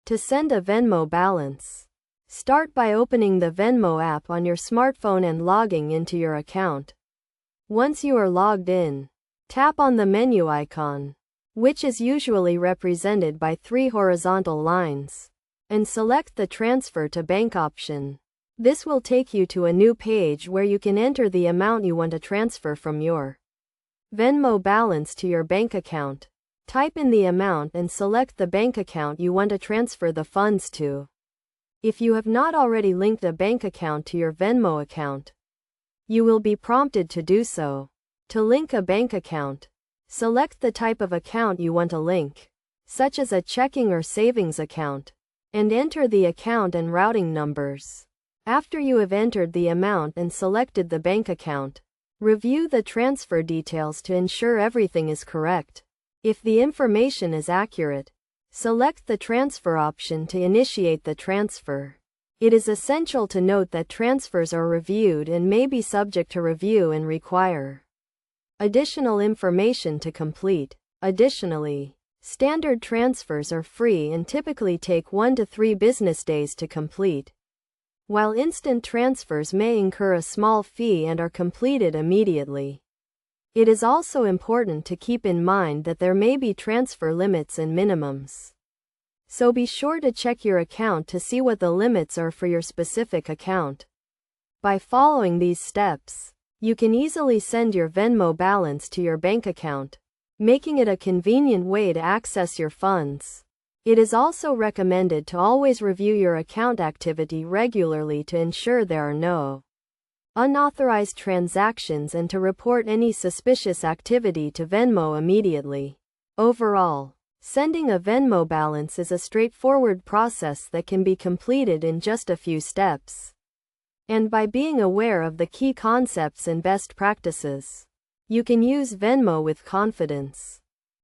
To send a Venmo balance. Start by opening the Venmo app on your smartphone and logging into your account. Once you are logged in, tap on the menu icon, which is usually represented by 3 horizontal lines, and select the Transfer to Bank option. This will take you to a new page where you can enter the amount you want to transfer from your Venmo balance to your bank account. Type in the amount and select the bank account you want to transfer the funds to. If you have not already linked a bank account to your Venmo account, you will be prompted to do so. To link a bank account, select the type of account you want to link, such as a checking or savings account, and enter the account and routing numbers. After you have entered the amount and selected the bank account, review the transfer details to ensure everything is correct. If the information is accurate, select the transfer option to initiate the transfer. It is essential to note that transfers are reviewed and may be subject to review and require additional information to complete. Additionally, standard transfers are free and typically take 1 to 3 business days to complete, while instant transfers may incur a small fee and are completed immediately. It is also important to keep in mind that there may be transfer limits and minimums. So be sure to check your account to see what the limits are for your specific account. By following these steps, you can easily send your Venmo balance to your bank account, making it a convenient way to access your funds. It is also recommended to always review your account activity regularly to ensure there are no unauthorized transactions and to report any suspicious activity to Venmo immediately. Overall, sending a Venmo balance is a straightforward process that can be completed in just a few steps. And by being aware of the key concepts and best practices, you can use Venmo with confidence.